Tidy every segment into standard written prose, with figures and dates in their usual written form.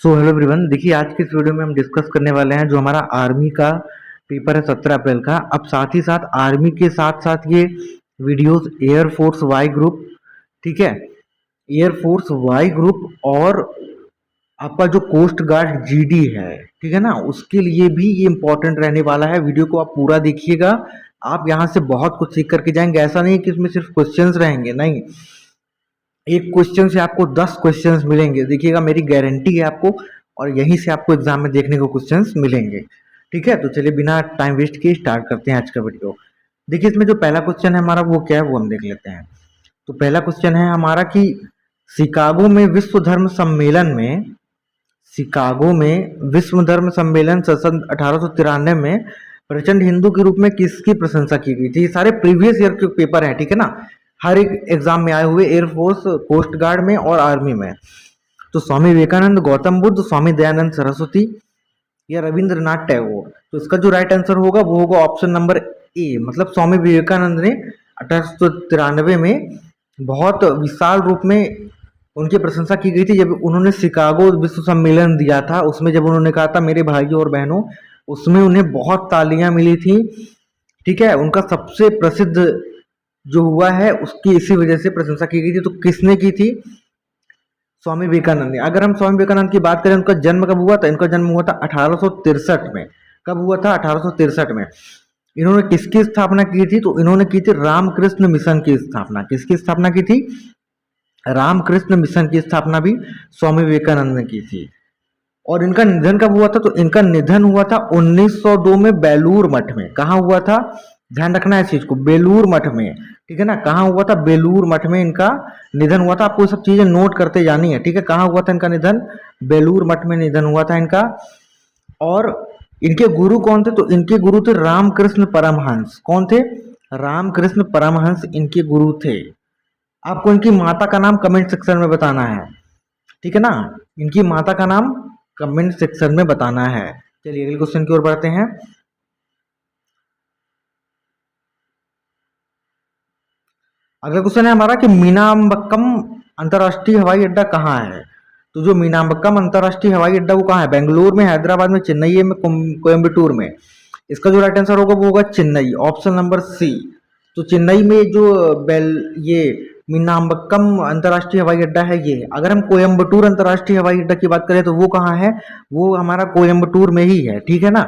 So hello everyone, देखिए आज के इस वीडियो में हम डिस्कस करने वाले हैं जो हमारा आर्मी का पेपर है 17 अप्रैल का। अब साथ ही साथ आर्मी के साथ साथ ये वीडियोस एयरफोर्स वाई ग्रुप, ठीक है, एयरफोर्स वाई ग्रुप और आपका जो कोस्ट गार्ड जीडी है, ठीक है ना, उसके लिए भी ये इंपॉर्टेंट रहने वाला है। वीडियो को आप पूरा देखिएगा, आप यहाँ से बहुत कुछ सीख करके जाएंगे। ऐसा नहीं कि इसमें सिर्फ क्वेश्चंस रहेंगे, नहीं, एक क्वेश्चन से आपको 10 क्वेश्चंस मिलेंगे। देखिएगा, मेरी गारंटी है आपको, और यहीं से आपको एग्जाम में देखने को क्वेश्चंस मिलेंगे। ठीक है, तो चलिए बिना टाइम वेस्ट किए स्टार्ट करते हैं आज का वीडियो। देखिए, इसमें जो पहला क्वेश्चन है हमारा वो क्या है वो हम देख लेते हैं। तो पहला क्वेश्चन है हमारा कि शिकागो में विश्व धर्म सम्मेलन में, शिकागो में विश्व धर्म सम्मेलन सन 1893 में प्रचंड हिंदू के रूप में किसकी प्रशंसा की गई थी। ये सारे प्रीवियस ईयर के पेपर हैं, ठीक है ना, हर एक एग्जाम में आए हुए, एयरफोर्स, कोस्ट गार्ड में और आर्मी में। तो स्वामी विवेकानंद, गौतम बुद्ध, स्वामी दयानंद सरस्वती या रविंद्रनाथ टैगोर। तो इसका जो राइट आंसर होगा वो होगा ऑप्शन नंबर ए, मतलब स्वामी विवेकानंद ने 1893 में बहुत विशाल रूप में उनकी प्रशंसा की गई थी जब उन्होंने शिकागो विश्व सम्मेलन दिया था। उसमें जब उन्होंने कहा था मेरे भाइयों और बहनों, उसमें उन्हें बहुत तालियां मिली थी। ठीक है, उनका सबसे प्रसिद्ध जो हुआ है उसकी इसी वजह से प्रशंसा की गई थी। तो किसने की थी? स्वामी विवेकानंद ने। अगर हम स्वामी विवेकानंद की बात करें, उनका जन्म कब हुआ था? इनका जन्म हुआ था 1863 में। कब हुआ था? 1863 में। इन्होंने किसकी स्थापना की थी? तो इन्होंने की थी रामकृष्ण मिशन की स्थापना। किसकी स्थापना की थी? रामकृष्ण मिशन की स्थापना भी स्वामी विवेकानंद ने की थी। और इनका निधन कब हुआ था? तो इनका निधन हुआ था 1902 में बेलूर मठ में। कहाँ हुआ था? ध्यान रखना है इस चीज को, बेलूर मठ में। ठीक है ना, कहाँ हुआ था? बेलूर मठ में इनका निधन हुआ था। आपको ये सब चीजें नोट करते जानी है। ठीक है, कहाँ हुआ था इनका निधन? बेलूर मठ में निधन हुआ था इनका। और इनके गुरु कौन थे? तो इनके गुरु थे रामकृष्ण परमहंस। कौन थे? रामकृष्ण परमहंस इनके गुरु थे। आपको इनकी माता का नाम कमेंट सेक्शन में बताना है, ठीक है ना, इनकी माता का नाम कमेंट सेक्शन में बताना है। चलिए अगले क्वेश्चन की ओर बढ़ते हैं। अगला क्वेश्चन है हमारा कि मीनाम्बक्कम अंतर्राष्ट्रीय हवाई अड्डा कहाँ है? तो जो मीनाम्बक्कम अंतर्राष्ट्रीय हवाई अड्डा वो कहाँ है? बेंगलुरु में, हैदराबाद में, चेन्नई में, कोयम्बटूर में। इसका जो राइट आंसर होगा वो होगा चेन्नई, ऑप्शन नंबर सी। तो चेन्नई में जो ये मीनाम्बक्कम अंतर्राष्ट्रीय हवाई अड्डा है ये। अगर हम कोयम्बटूर अंतर्राष्ट्रीय हवाई अड्डा की बात करें तो वो कहाँ है? वो हमारा कोयम्बटूर में ही है, ठीक है ना।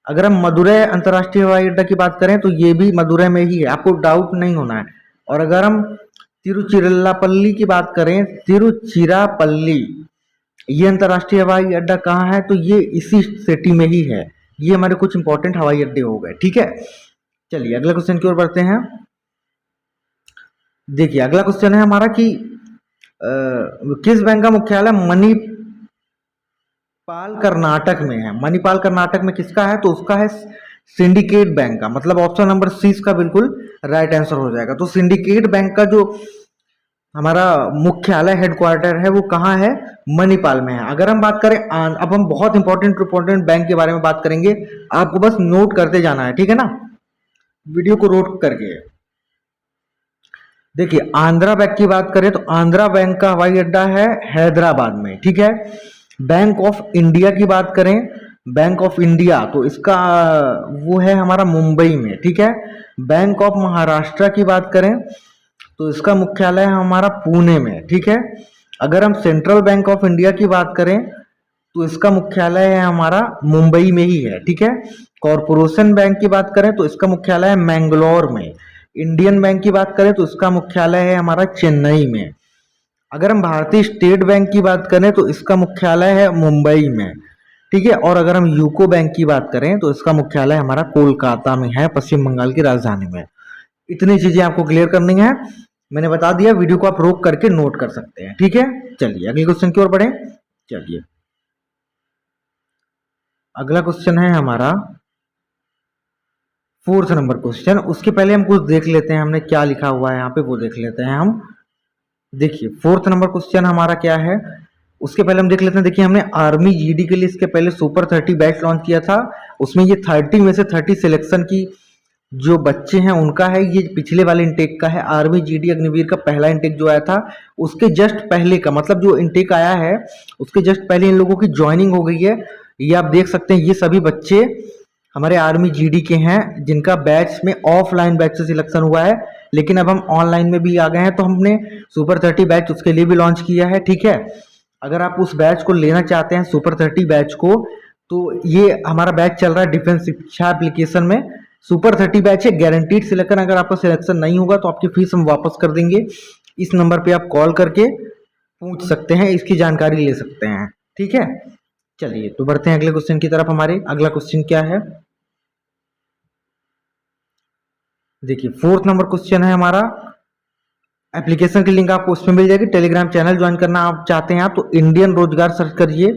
अगर हम मदुरै अंतर्राष्ट्रीय हवाई अड्डा की बात करें तो ये भी मदुरै में ही है, आपको डाउट नहीं होना है। और अगर हम तिरुचिरापल्ली की बात करें, तिरुचिरापल्ली, ये अंतर्राष्ट्रीय हवाई अड्डा कहाँ है? तो ये इसी सिटी में ही है। ये हमारे कुछ इंपॉर्टेंट हवाई अड्डे हो गए, ठीक है। चलिए अगले क्वेश्चन की ओर बढ़ते हैं। देखिए अगला क्वेश्चन है हमारा कि किस बैंक का मुख्यालय मणिपाल कर्नाटक में है? मणिपाल कर्नाटक में किसका है? तो उसका है सिंडिकेट बैंक का, मतलब ऑप्शन नंबर सी इसका बिल्कुल राइट आंसर हो जाएगा। तो सिंडिकेट बैंक का जो हमारा मुख्यालय, हेडक्वार्टर है, वो कहाँ है? मणिपाल में है। अगर हम बात करें, अब हम बहुत इंपॉर्टेंट बैंक के बारे में बात करेंगे, आपको बस नोट करते जाना है, ठीक है ना, वीडियो को नोट करके। देखिए आंध्रा बैंक की बात करें तो आंध्रा बैंक का हवाई अड्डा है हैदराबाद में, ठीक है। बैंक ऑफ इंडिया की बात करें, बैंक ऑफ इंडिया, तो इसका वो है हमारा मुंबई में, ठीक है। बैंक ऑफ महाराष्ट्र की बात करें तो इसका मुख्यालय है हमारा पुणे में, ठीक है। अगर हम सेंट्रल बैंक ऑफ इंडिया की बात करें तो इसका मुख्यालय है हमारा मुंबई में ही है, ठीक है। कॉरपोरेशन बैंक की बात करें तो इसका मुख्यालय है मैंगलोर में। इंडियन बैंक की बात करें तो इसका मुख्यालय है हमारा चेन्नई में। अगर हम भारतीय स्टेट बैंक की बात करें तो इसका मुख्यालय है मुंबई में, ठीक है। और अगर हम यूको बैंक की बात करें तो इसका मुख्यालय हमारा कोलकाता में है, पश्चिम बंगाल की राजधानी में। इतनी चीजें आपको क्लियर करनी है, मैंने बता दिया, वीडियो को आप रोक करके नोट कर सकते हैं, ठीक है। चलिए अगले क्वेश्चन की ओर बढ़े। चलिए अगला क्वेश्चन है हमारा 4th नंबर क्वेश्चन। उसके पहले हम कुछ देख लेते हैं हमने क्या लिखा हुआ है यहाँ पे, वो देख लेते हैं हम। देखिए 4th नंबर क्वेश्चन हमारा क्या है, उसके पहले हम देख लेते हैं। देखिए हमने आर्मी जीडी के लिए इसके पहले सुपर 30 बैच लॉन्च किया था, उसमें ये 30 में से 30 सिलेक्शन की जो बच्चे हैं उनका है, ये पिछले वाले इनटेक का है। आर्मी जीडी अग्निवीर का पहला इनटेक जो आया था उसके जस्ट पहले का, मतलब जो इनटेक आया है उसके जस्ट पहले इन लोगों की ज्वाइनिंग हो गई है। ये आप देख सकते हैं, ये सभी बच्चे हमारे आर्मी जीडी के हैं जिनका बैच में ऑफलाइन बैच से सिलेक्शन हुआ है, लेकिन अब हम ऑनलाइन में भी आ गए हैं, तो हमने सुपर 30 बैच उसके लिए भी लॉन्च किया है। ठीक है, अगर आप उस बैच को लेना चाहते हैं सुपर 30 बैच को, तो ये हमारा बैच चल रहा है डिफेंस शिक्षा एप्लीकेशन में। सुपर 30 बैच है, गारंटीड सिलेक्शन। अगर आपका सिलेक्शन नहीं होगा तो आपकी फीस हम वापस कर देंगे। इस नंबर पे आप कॉल करके पूछ सकते हैं, इसकी जानकारी ले सकते हैं। ठीक है, चलिए तो बढ़ते हैं अगले क्वेश्चन की तरफ। हमारे अगला क्वेश्चन क्या है, देखिए 4th नंबर क्वेश्चन है हमारा। एप्लीकेशन की लिंक आपको उसमें मिल जाएगी। टेलीग्राम चैनल ज्वाइन करना आप चाहते हैं आप तो इंडियन रोजगार सर्च करिए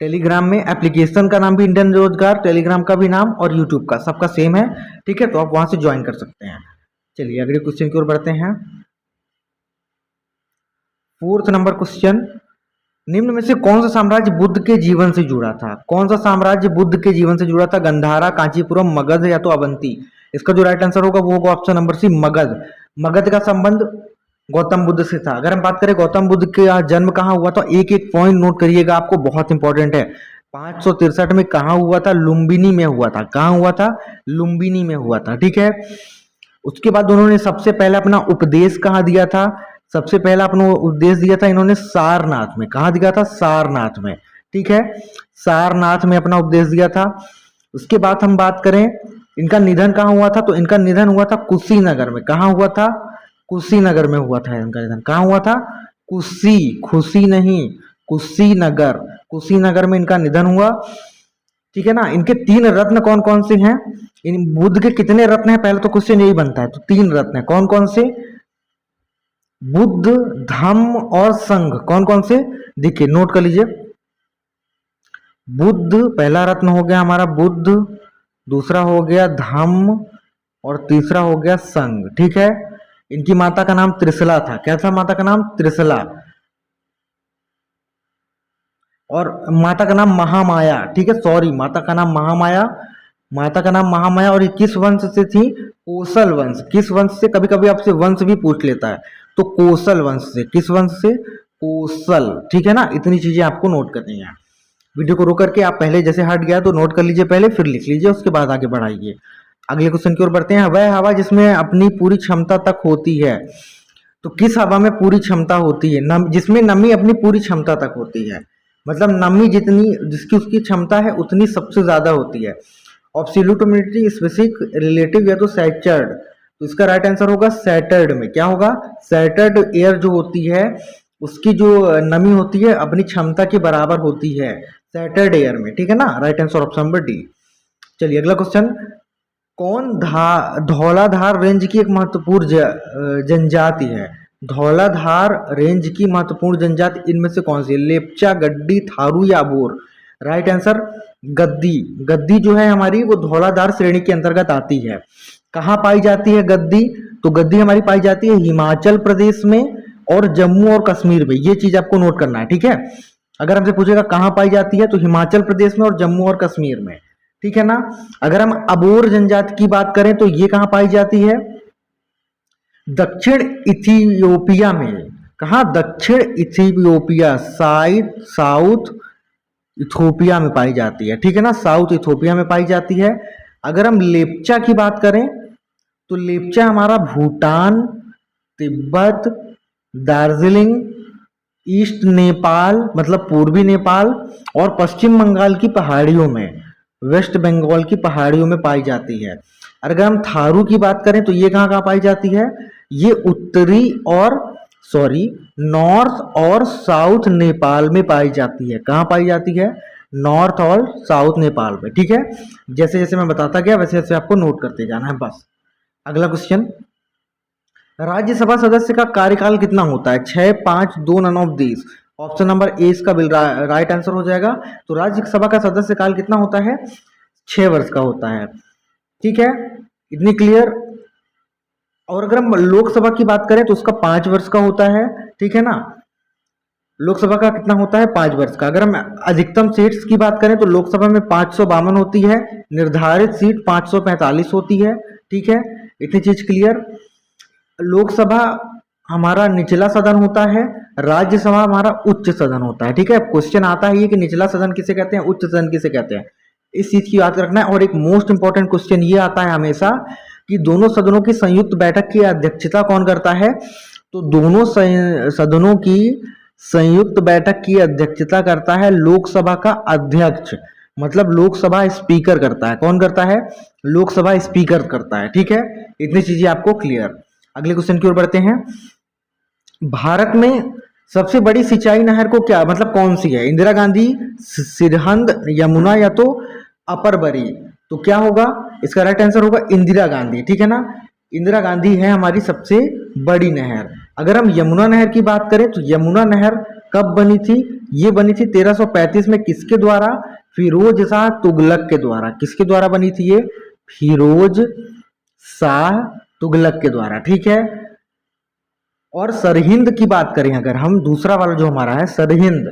टेलीग्राम में। एप्लीकेशन का नाम भी इंडियन रोजगार, टेलीग्राम का भी नाम और यूट्यूब का सबका सेम है। ठीक है, तो आप वहां से ज्वाइन कर सकते हैं। चलिए अगले क्वेश्चन की ओर बढ़ते हैं। 4th नंबर क्वेश्चन, निम्न में से कौन सा साम्राज्य बुद्ध के जीवन से जुड़ा था? कौन सा साम्राज्य बुद्ध के जीवन से जुड़ा था? गंधारा, कांचीपुरम, मगध या तो अवंती? इसका जो राइट आंसर होगा वो होगा option number C, Magadh. Magadh का संबंध गौतम बुद्ध से था। अगर हम बात करें गौतम बुद्ध का जन्म कहाँ हुआ था, एक एक पॉइंट नोट करिएगा, आपको बहुत इंपॉर्टेंट है। 563 में कहाँ हुआ था? लुम्बिनी में हुआ था। कहाँ हुआ था? लुम्बिनी में हुआ था। ठीक है, उसके बाद उन्होंने सबसे पहले अपना उपदेश कहाँ दिया था? सबसे पहला अपना उपदेश दिया था इन्होंने सारनाथ में। कहाँ दिया था? सारनाथ में। ठीक है, सारनाथ में अपना उपदेश दिया था। उसके बाद हम बात करें इनका निधन कहाँ हुआ था, तो इनका निधन हुआ था कुशीनगर में। कहाँ हुआ था? कुशीनगर में हुआ था इनका निधन। कहाँ हुआ था? खुशी नहीं, कुशीनगर। कुशीनगर में इनका निधन हुआ। ठीक है ना। इनके 3 रत्न कौन कौन से हैं? इन बुद्ध के कितने रत्न हैं? पहले तो क्वेश्चन यही बनता है। तो 3 रत्न हैं। कौन कौन से? बुद्ध, धम्म और संघ। कौन कौन से? देखिए नोट कर लीजिए। बुद्ध पहला रत्न हो गया हमारा बुद्ध, दूसरा हो गया धम्म और तीसरा हो गया संघ। ठीक है, इनकी माता का नाम त्रिशला था। क्या था माता का नाम? त्रिशला। और माता का नाम महामाया। ठीक है, सॉरी, माता का नाम महामाया। माता का नाम महामाया। और ये किस वंश से थी? कोसल वंश। किस वंश से? कभी कभी आपसे वंश भी पूछ लेता है, तो कोसल वंश से। किस वंश से? कोसल। ठीक है ना, इतनी चीजें आपको नोट करनी है। वीडियो को रोक करके आप पहले जैसे हट गया तो नोट कर लीजिए पहले, फिर लिख लीजिए, उसके बाद आगे बढ़ाइए। अगले क्वेश्चन की ओर बढ़ते हैं। वह हवा जिसमें अपनी पूरी क्षमता तक होती है, तो किस हवा में पूरी क्षमता होती है? जिसमें नमी अपनी पूरी क्षमता तक होती है, मतलब नमी जितनी जिसकी उसकी क्षमता है उतनी सबसे ज्यादा होती है। एब्सोल्यूट ह्यूमिडिटी, स्पेसिफिक, रिलेटिव या तो सैचर्ड। तो इसका राइट आंसर होगा सैटर्ड में। क्या होगा? सैटर्ड एयर जो होती है उसकी जो नमी होती है अपनी क्षमता के बराबर होती है सैटर्ड एयर में। ठीक है ना, right answer option number D. चलिए अगला क्वेश्चन। कौन धौलाधार रेंज की एक महत्वपूर्ण जनजाति है? धौलाधार रेंज की महत्वपूर्ण जनजाति इनमें से कौन सी है? लेप्चा, गद्दी, थारू या अबोर? राइट आंसर गद्दी। गद्दी जो है हमारी वो धौलाधार श्रेणी के अंतर्गत आती है। कहाँ पाई जाती है गद्दी? तो गद्दी हमारी पाई जाती है हिमाचल प्रदेश में और जम्मू और कश्मीर में। ये चीज आपको नोट करना है। ठीक है, अगर हमसे पूछेगा कहाँ पाई जाती है तो हिमाचल प्रदेश में और जम्मू और कश्मीर में। ठीक है ना। अगर हम अबोर जनजाति की बात करें तो ये कहाँ पाई जाती है? दक्षिण इथियोपिया में। कहाँ? दक्षिण इथियोपिया, साउथ इथोपिया में पाई जाती है। ठीक है ना, साउथ इथोपिया में पाई जाती है। अगर हम लेप्चा की बात करें तो लेप्चा हमारा भूटान, तिब्बत, दार्जिलिंग, ईस्ट नेपाल मतलब पूर्वी नेपाल और पश्चिम बंगाल की पहाड़ियों में, वेस्ट बंगाल की पहाड़ियों में पाई जाती है। अगर हम थारू की बात करें तो ये कहाँ कहाँ पाई जाती है? ये उत्तरी और नॉर्थ और साउथ नेपाल में पाई जाती है। कहाँ पाई जाती है? नॉर्थ और साउथ नेपाल में। ठीक है, जैसे जैसे मैं बताता गया वैसे वैसे आपको नोट करते जाना है बस। अगला क्वेश्चन। राज्यसभा सदस्य का कार्यकाल कितना होता है? 6, 5, 2, none of these? Option number A इसका राइट आंसर हो जाएगा। तो राज्यसभा का सदस्य काल कितना होता है? 6 वर्ष का होता है। ठीक है, इतनी क्लियर। और अगर हम लोकसभा की बात करें तो उसका 5 वर्ष का होता है। ठीक है ना, लोकसभा का कितना होता है? 5 वर्ष का। अगर हम अधिकतम सीट्स की बात करें तो लोकसभा में 552 होती है, निर्धारित सीट 545 होती है। ठीक है, इतनी चीज क्लियर। लोकसभा हमारा निचला सदन होता है, राज्यसभा हमारा उच्च सदन होता है। ठीक है, क्वेश्चन आता है ये कि निचला सदन किसे कहते हैं, उच्च सदन किसे कहते हैं, इस चीज की याद रखना है। और एक मोस्ट इंपॉर्टेंट क्वेश्चन ये आता है हमेशा कि दोनों सदनों की संयुक्त बैठक की अध्यक्षता कौन करता है। तो दोनों सदनों की संयुक्त बैठक की अध्यक्षता करता है लोकसभा का अध्यक्ष, मतलब लोकसभा स्पीकर करता है। कौन करता है, लोकसभा स्पीकर करता है। ठीक है, इतनी चीजें आपको क्लियर। अगले क्वेश्चन की ओर बढ़ते हैं। भारत में सबसे बड़ी सिंचाई नहर को क्या मतलब कौन सी है, इंदिरा गांधी, सिरहिंद, यमुना या तो अपर बरी। तो क्या होगा इसका राइट आंसर होगा इंदिरा गांधी। ठीक है ना, इंदिरा गांधी है हमारी सबसे बड़ी नहर। अगर हम यमुना नहर की बात करें तो यमुना नहर कब बनी थी, ये बनी थी 1335 में। किसके द्वारा, फिरोज शाह तुगलक के द्वारा। किसके द्वारा बनी थी ये, फिरोज शाह तुगलक के द्वारा। ठीक है, और सरहिंद की बात करें अगर हम, दूसरा वाला जो हमारा है सरहिंद,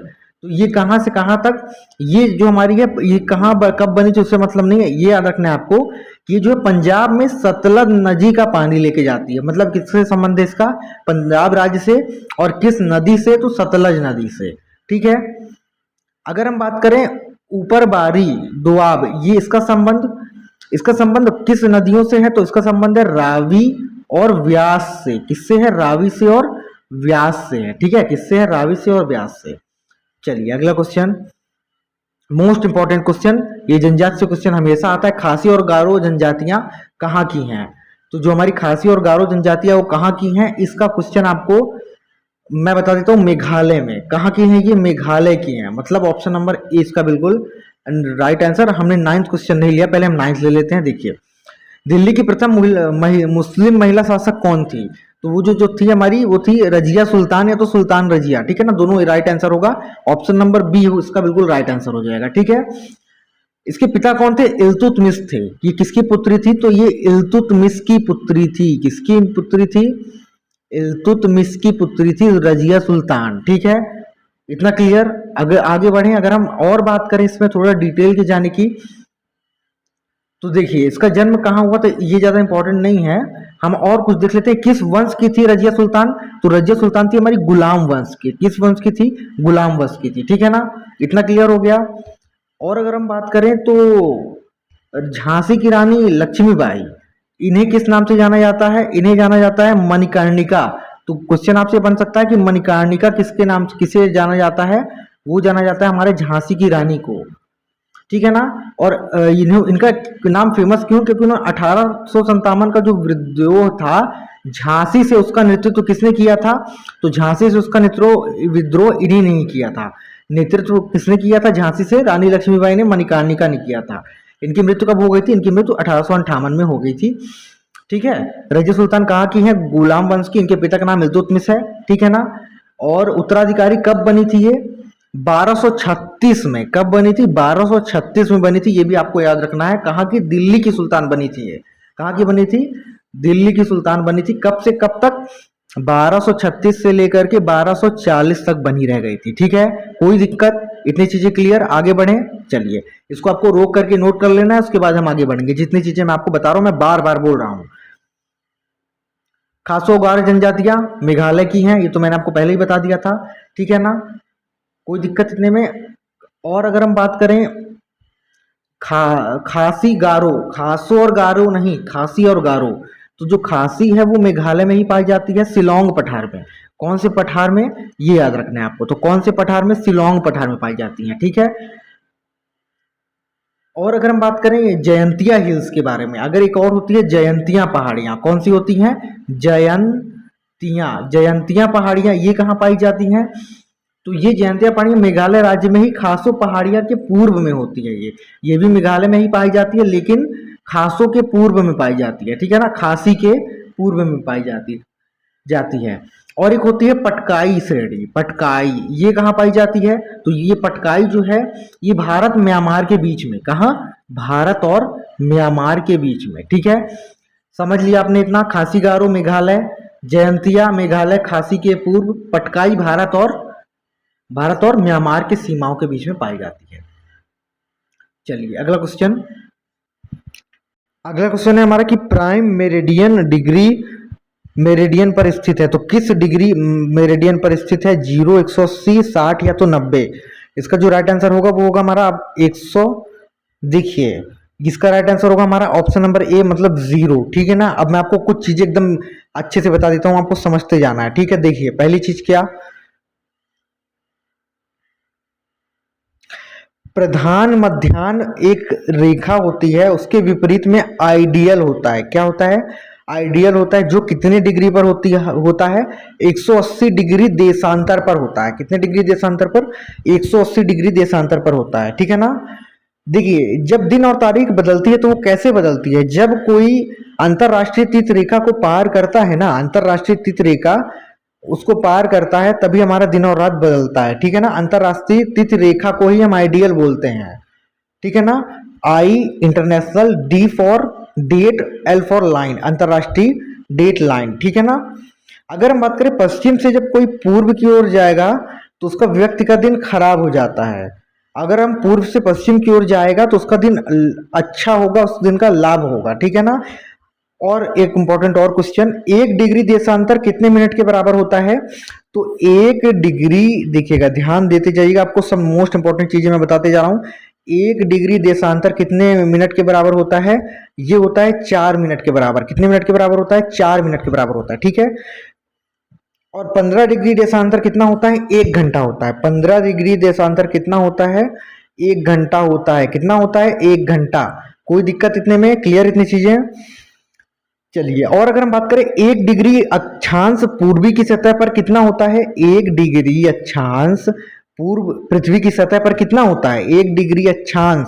तो ये कहां से कहां तक, ये जो हमारी है ये कहां कब बनी थी उससे मतलब नहीं है, ये याद रखना है आपको कि जो है पंजाब में सतलज नदी का पानी लेके जाती है। मतलब किससे संबंध है इसका, पंजाब राज्य से। और किस नदी से, तो सतलज नदी से। ठीक है, अगर हम बात करें ऊपर बारी दोआब, ये इसका संबंध किस नदियों से है, तो इसका संबंध है रावी और व्यास से। किससे है, रावी से और व्यास से है। ठीक है, किससे है, रावी से और व्यास से। चलिए अगला क्वेश्चन, मोस्ट इंपॉर्टेंट क्वेश्चन, ये जनजाति से क्वेश्चन हमेशा आता है। खासी और गारो जनजातियां कहाँ की हैं। तो जो हमारी खासी और गारो जनजातियां वो कहाँ की हैं, इसका क्वेश्चन आपको मैं बता देता हूँ, मेघालय में। कहाँ की है ये, मेघालय की है। मतलब ऑप्शन नंबर ए इसका बिल्कुल राइट आंसर। हमने 9th क्वेश्चन नहीं लिया, पहले हम 9th ले लेते हैं। देखिए, दिल्ली की प्रथम मुस्लिम महिला शासक कौन थी। तो वो जो थी हमारी, वो थी रजिया सुल्तान या तो सुल्तान रजिया। ठीक है ना, दोनों राइट आंसर होगा। ऑप्शन नंबर बी इसका बिल्कुल राइट आंसर हो जाएगा। ठीक है, इसके पिता कौन थे, इल्तुतमिश थे। ये किसकी पुत्री थी, तो ये इल्तुतमिश की पुत्री थी। किसकी पुत्री थी, इल्तुतमिश की पुत्री थी रजिया सुल्तान। ठीक है, इतना क्लियर। अगर आगे बढ़े, अगर हम और बात करें इसमें थोड़ा डिटेल की जाने की, तो देखिए इसका जन्म कहाँ हुआ, तो ये ज्यादा इंपॉर्टेंट नहीं है। हम और कुछ देख लेते हैं। किस वंश की थी रजिया सुल्तान, तो रजिया सुल्तान थी हमारी गुलाम वंश की। किस वंश की थी, गुलाम वंश की थी। ठीक है ना, इतना क्लियर हो गया। और अगर हम बात करें तो झांसी की रानी लक्ष्मीबाई, इन्हें किस नाम से जाना जाता है, इन्हें जाना जाता है मणिकर्णिका। तो क्वेश्चन आपसे बन सकता है कि मणिकर्णिका किसके नाम, किसे जाना जाता है, वो जाना जाता है हमारे झांसी की रानी को। ठीक है ना, और इनका नाम फेमस क्यों, क्योंकि उन्होंने 1857 का जो विद्रोह था झांसी से, उसका नेतृत्व किसने किया था, तो झांसी से उसका विद्रोह इन्हीं ने किया था। नेतृत्व किसने किया था झांसी से, रानी लक्ष्मीबाई ने, मणिकर्णिका ने किया था। इनकी मृत्यु कब हो गई थी, इनकी मृत्यु 1858 में हो गई थी। ठीक है, रजिया सुल्तान कहाँ की है, गुलाम वंश की। इनके पिता का नाम इल्तुतमिश है। ठीक है ना, और उत्तराधिकारी कब बनी थी ये, 1236 में। कब बनी थी, 1236 में बनी थी। ये भी आपको याद रखना है। कहाँ की, दिल्ली की सुल्तान बनी थी ये। कहाँ की बनी थी, दिल्ली की सुल्तान बनी थी। कब से कब तक, 1236 से लेकर के 1240 तक बनी रह गई थी। ठीक है, कोई दिक्कत, इतनी चीजें क्लियर। आगे बढ़े, चलिए इसको आपको रोक करके नोट कर लेना है, उसके बाद हम आगे बढ़ेंगे। जितनी चीजें मैं आपको बता रहा हूं, मैं बार बार बोल रहा हूं। खासो गारो जनजातियां मेघालय की हैं, ये तो मैंने आपको पहले ही बता दिया था। ठीक है ना, कोई दिक्कत इतने में। और अगर हम बात करें खासी गारो, खासो और गारो नहीं, खासी और गारो, तो जो खासी है वो मेघालय में ही पाई जाती है, शिलोंग पठार में। कौन से पठार में, ये याद रखना है आपको। तो कौन से पठार में, शिलोंग पठार में पाई जाती हैं। ठीक है, और अगर हम बात करें जयंतिया हिल्स के बारे में, अगर एक और होती है जयंतिया पहाड़ियां। कौन सी होती हैं, जयंतिया पहाड़ियां, ये कहाँ पाई जाती हैं, तो ये जयंतिया पहाड़ियां मेघालय राज्य में ही खासो पहाड़ियां के पूर्व में होती है। ये भी मेघालय में ही पाई जाती है, लेकिन खासों के पूर्व में पाई जाती है। ठीक है ना, खासी के पूर्व में पाई जाती है। और एक होती है पटकाई श्रेणी, पटकाई, ये कहाँ पाई जाती है, तो ये पटकाई जो है ये भारत म्यांमार के बीच में, कहाँ, भारत और म्यांमार के बीच में। ठीक है, समझ लिया आपने इतना। खासी गारो मेघालय, जयंतिया मेघालय खासी के पूर्व, पटकाई भारत और म्यांमार के सीमाओं के बीच में पाई जाती है। चलिए अगला क्वेश्चन, अगला क्वेश्चन है हमारा कि प्राइम मेरिडियन डिग्री मेरिडियन पर स्थित है, तो किस डिग्री मेरिडियन पर स्थित है? 0, 180, 60 या तो 90। इसका जो राइट आंसर होगा वो होगा हमारा 100। देखिए इसका राइट आंसर होगा हमारा ऑप्शन नंबर ए, मतलब 0। ठीक है ना। अब मैं आपको कुछ चीजें एकदम अच्छे से बता देता हूँ, आपको समझते जाना है। ठीक है, देखिए पहली चीज क्या, प्रधान मध्याह्न एक रेखा होती है, उसके विपरीत में आइडियल होता है। क्या होता है? आइडियल होता है, जो कितने डिग्री पर होता है? 180 डिग्री देशांतर पर होता है। कितने डिग्री देशांतर पर? 180 डिग्री देशांतर पर होता है। ठीक है ना। देखिए जब दिन और तारीख बदलती है तो वो कैसे बदलती है? जब कोई अंतरराष्ट्रीय तीर्थ रेखा को पार करता है ना, अंतरराष्ट्रीय तीर्थ रेखा उसको पार करता है, तभी हमारा दिन और रात बदलता है। ठीक है ना। अंतरराष्ट्रीय तीर्थ रेखा को ही हम आइडियल बोलते हैं। ठीक है ना। I international, D for date, L for line, अंतरराष्ट्रीय डेट लाइन। ठीक है ना। अगर हम बात करें पश्चिम से जब कोई पूर्व की ओर जाएगा तो उसका व्यक्ति का दिन खराब हो जाता है। अगर हम पूर्व से पश्चिम की ओर जाएगा तो उसका दिन अच्छा होगा, उस दिन का लाभ होगा। ठीक है ना। और एक इंपॉर्टेंट और क्वेश्चन, 1 डिग्री देशांतर कितने मिनट के बराबर होता है? तो 1 डिग्री, देखिएगा ध्यान देते जाइएगा, आपको सब मोस्ट इंपॉर्टेंट चीजें मैं बताते जा रहा हूँ। 1 डिग्री देशांतर कितने मिनट के बराबर होता है? ये होता है 4 मिनट के बराबर। कितने मिनट के बराबर होता है? 4 मिनट के बराबर होता है। ठीक है। और 15 डिग्री देशांतर कितना होता है? 1 घंटा होता है। 15 डिग्री देशांतर कितना होता है? 1 घंटा होता है। कितना होता है? 1 घंटा। कोई दिक्कत इतने में? क्लियर इतनी चीजें? चलिए, और अगर हम बात करें 1 डिग्री अक्षांश पूर्वी की सतह पर कितना होता है? 1 डिग्री अक्षांश पूर्व पृथ्वी की सतह पर कितना होता है? 1 डिग्री अक्षांश